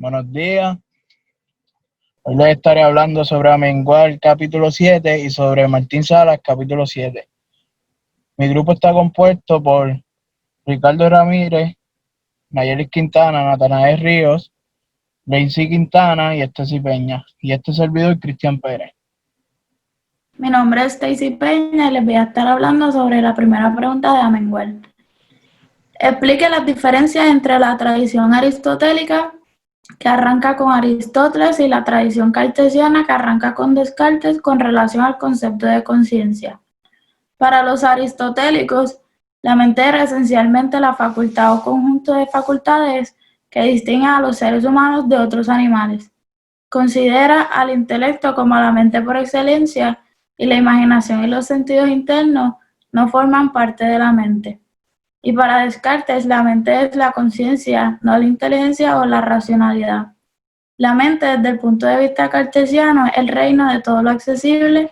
Buenos días. Hoy les estaré hablando sobre Amengual, capítulo 7, y sobre Martín Salas, capítulo 7. Mi grupo está compuesto por Ricardo Ramírez, Nayelis Quintana, Natanael Ríos, Lacey Quintana y Estacy Peña. Y este servidor, Cristian Pérez. Mi nombre es Stacy Peña y les voy a estar hablando sobre la primera pregunta de Amengual. Explique las diferencias entre la tradición aristotélica, que arranca con Aristóteles, y la tradición cartesiana, que arranca con Descartes, con relación al concepto de conciencia. Para los aristotélicos, la mente era esencialmente la facultad o conjunto de facultades que distinguen a los seres humanos de otros animales. Considera al intelecto como la mente por excelencia, y la imaginación y los sentidos internos no forman parte de la mente. Y para Descartes, la mente es la conciencia, no la inteligencia o la racionalidad. La mente, desde el punto de vista cartesiano, es el reino de todo lo accesible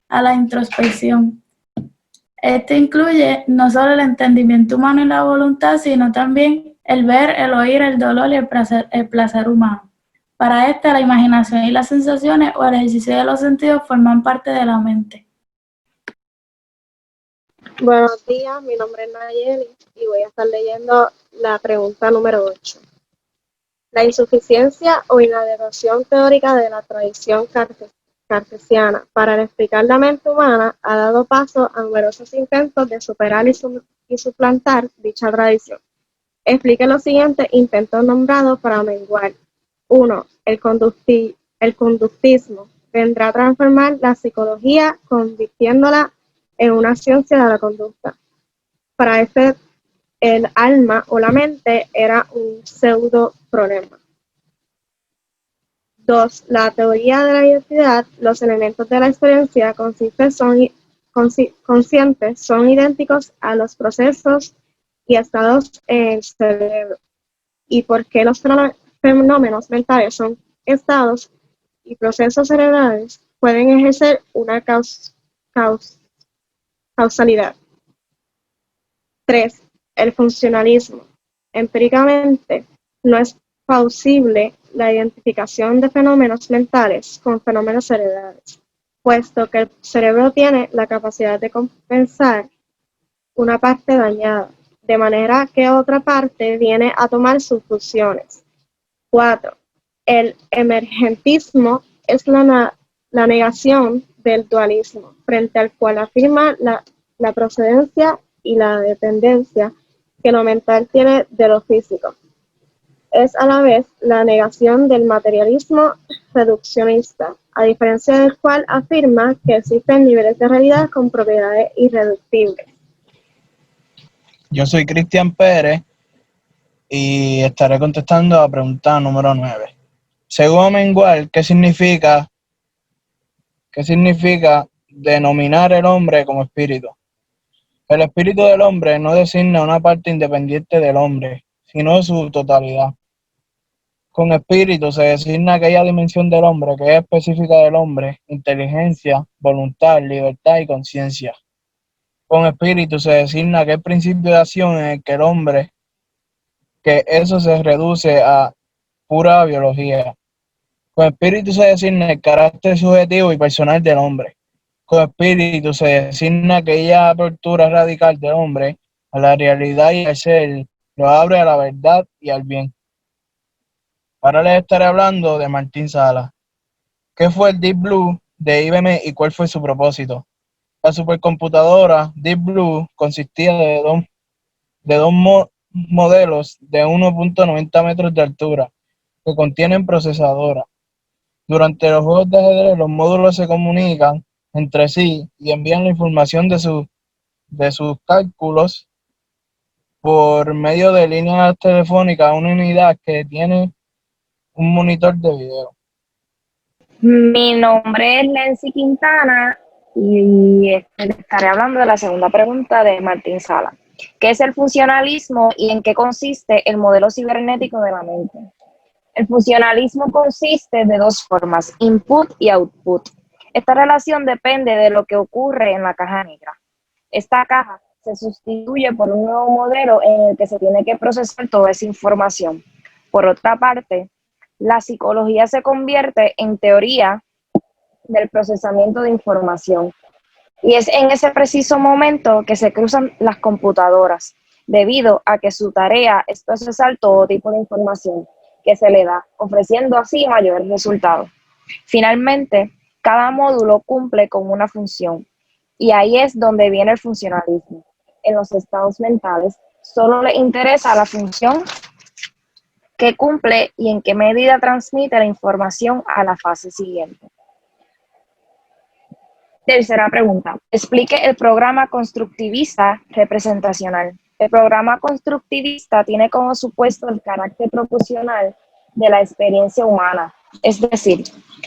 a la introspección. Este incluye no solo el entendimiento humano y la voluntad, sino también el ver, el oír, el dolor y el placer humano. Para esta, la imaginación y las sensaciones o el ejercicio de los sentidos forman parte de la mente. Buenos días, mi nombre es Nayeli y voy a estar leyendo la pregunta número 8. La insuficiencia o inadecuación teórica de la tradición cartesiana para explicar la mente humana ha dado paso a numerosos intentos de superar y suplantar dicha tradición. Explique los siguientes intentos nombrados para amenguar. 1. El conductismo vendrá a transformar la psicología convirtiéndola en una ciencia de la conducta. Para este, el alma o la mente era un pseudo problema. 2. La teoría de la identidad. Los elementos de la experiencia conscientes son idénticos a los procesos y estados en el cerebro. ¿Y por qué los fenómenos mentales son estados y procesos cerebrales? Pueden ejercer una causalidad. 3. El funcionalismo. Empíricamente, no es plausible la identificación de fenómenos mentales con fenómenos cerebrales, puesto que el cerebro tiene la capacidad de compensar una parte dañada, de manera que otra parte viene a tomar sus funciones. 4. El emergentismo es la negación del dualismo, frente al cual afirma la procedencia y la dependencia que lo mental tiene de lo físico. Es a la vez la negación del materialismo reduccionista, a diferencia del cual afirma que existen niveles de realidad con propiedades irreductibles. Yo soy Cristian Pérez y estaré contestando a la pregunta número 9. Según Amengual, ¿qué significa denominar el hombre como espíritu? El espíritu del hombre no designa una parte independiente del hombre, sino su totalidad. Con espíritu se designa aquella dimensión del hombre que es específica del hombre: inteligencia, voluntad, libertad y conciencia. Con espíritu se designa aquel principio de acción en el que el hombre, que eso se reduce a pura biología. Con espíritu se designa el carácter subjetivo y personal del hombre. Con espíritu se designa aquella apertura radical del hombre a la realidad y al ser, lo abre a la verdad y al bien. Ahora les estaré hablando de Martín Salas. ¿Qué fue el Deep Blue de IBM y cuál fue su propósito? La supercomputadora Deep Blue consistía de dos modelos de 1.90 metros de altura que contienen procesadora. Durante los juegos de ajedrez, los módulos se comunican entre sí y envían la información de sus cálculos por medio de líneas telefónicas a una unidad que tiene un monitor de video. Mi nombre es Lacey Quintana y estaré hablando de la segunda pregunta de Martín Salas. ¿Qué es el funcionalismo y en qué consiste el modelo cibernético de la mente? El funcionalismo consiste de dos formas: input y output. Esta relación depende de lo que ocurre en la caja negra. Esta caja se sustituye por un nuevo modelo en el que se tiene que procesar toda esa información. Por otra parte, la psicología se convierte en teoría del procesamiento de información. Y es en ese preciso momento que se cruzan las computadoras, debido a que su tarea es procesar todo tipo de información que se le da, ofreciendo así mayores resultados. Finalmente, cada módulo cumple con una función, y ahí es donde viene el funcionalismo. En los estados mentales, solo le interesa la función que cumple y en qué medida transmite la información a la fase siguiente. Tercera pregunta. Explique el programa constructivista representacional. El programa constructivista tiene como supuesto el carácter proporcional de la experiencia humana, es decir,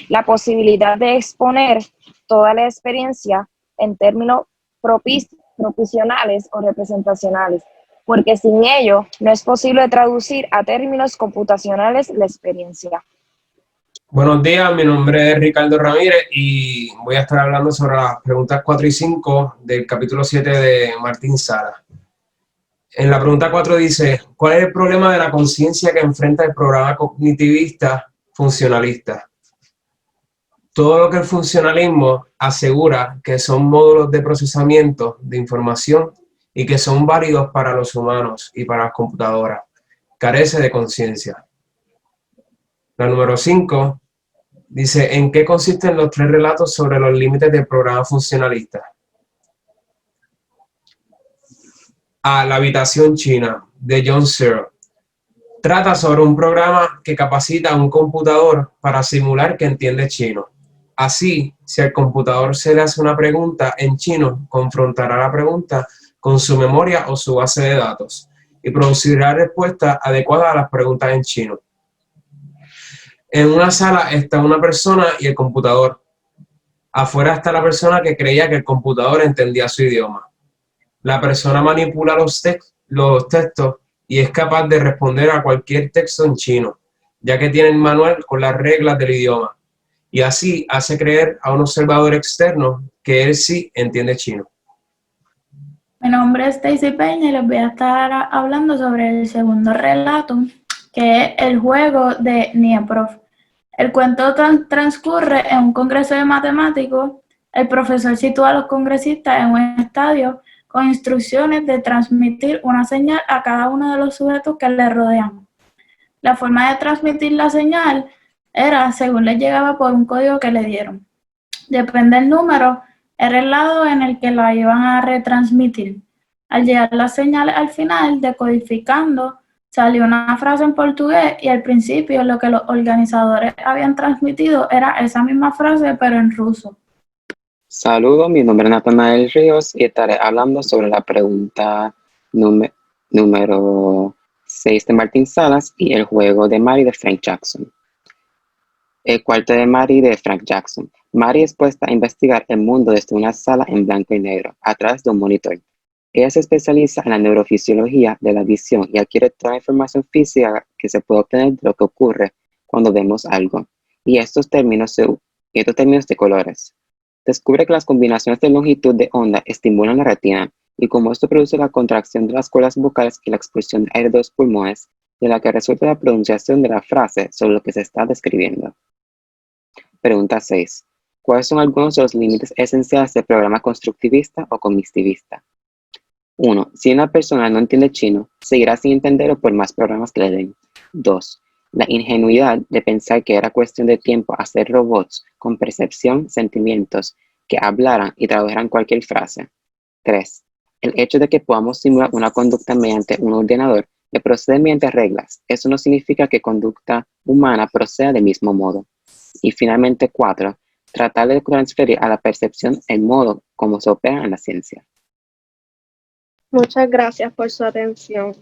la posibilidad de exponer toda la experiencia en términos proporcionales o representacionales, porque sin ello no es posible traducir a términos computacionales la experiencia. Buenos días, mi nombre es Ricardo Ramírez y voy a estar hablando sobre las preguntas 4 y 5 del capítulo 7 de Martín Sala. En la pregunta 4 dice, ¿cuál es el problema de la conciencia que enfrenta el programa cognitivista funcionalista? Todo lo que el funcionalismo asegura que son módulos de procesamiento de información y que son válidos para los humanos y para las computadoras, carece de conciencia. La número 5 dice, ¿en qué consisten los 3 relatos sobre los límites del programa funcionalista? A. La habitación china, de John Searle. Trata sobre un programa que capacita a un computador para simular que entiende chino. Así, si al computador se le hace una pregunta en chino, confrontará la pregunta con su memoria o su base de datos y producirá respuestas adecuadas a las preguntas en chino. En una sala está una persona y el computador. Afuera está la persona que creía que el computador entendía su idioma. La persona manipula los textos y es capaz de responder a cualquier texto en chino, ya que tiene el manual con las reglas del idioma. Y así hace creer a un observador externo que él sí entiende chino. Mi nombre es Stacy Peña y les voy a estar hablando sobre el segundo relato, que es el juego de Dnieprov. El cuento transcurre en un congreso de matemáticos. El profesor sitúa a los congresistas en un estadio con instrucciones de transmitir una señal a cada uno de los sujetos que le rodean. La forma de transmitir la señal era según les llegaba por un código que le dieron. Depende del número, era el lado en el que la iban a retransmitir. Al llegar la señal al final, decodificando, salió una frase en portugués y al principio lo que los organizadores habían transmitido era esa misma frase pero en ruso. Saludos, mi nombre es Natanael Ríos y estaré hablando sobre la pregunta número 6 de Martín Salas y el juego de Mary de Frank Jackson. El cuarto de Mary de Frank Jackson. Mary es puesta a investigar el mundo desde una sala en blanco y negro, atrás de un monitor. Ella se especializa en la neurofisiología de la visión y adquiere toda la información física que se puede obtener de lo que ocurre cuando vemos algo, y estos términos de colores. Descubre que las combinaciones de longitud de onda estimulan la retina, y como esto produce la contracción de las cuerdas vocales y la expulsión de aire de los pulmones, de la que resulta la pronunciación de la frase sobre lo que se está describiendo. Pregunta 6. ¿Cuáles son algunos de los límites esenciales del programa constructivista o cognitivista? 1. Si una persona no entiende chino, seguirá sin entenderlo por más programas que le den. 2. La ingenuidad de pensar que era cuestión de tiempo hacer robots con percepción, sentimientos, que hablaran y tradujeran cualquier frase. 3. El hecho de que podamos simular una conducta mediante un ordenador que procede mediante reglas, eso no significa que conducta humana proceda del mismo modo. Y finalmente 4. Tratar de transferir a la percepción el modo como se opera en la ciencia. Muchas gracias por su atención.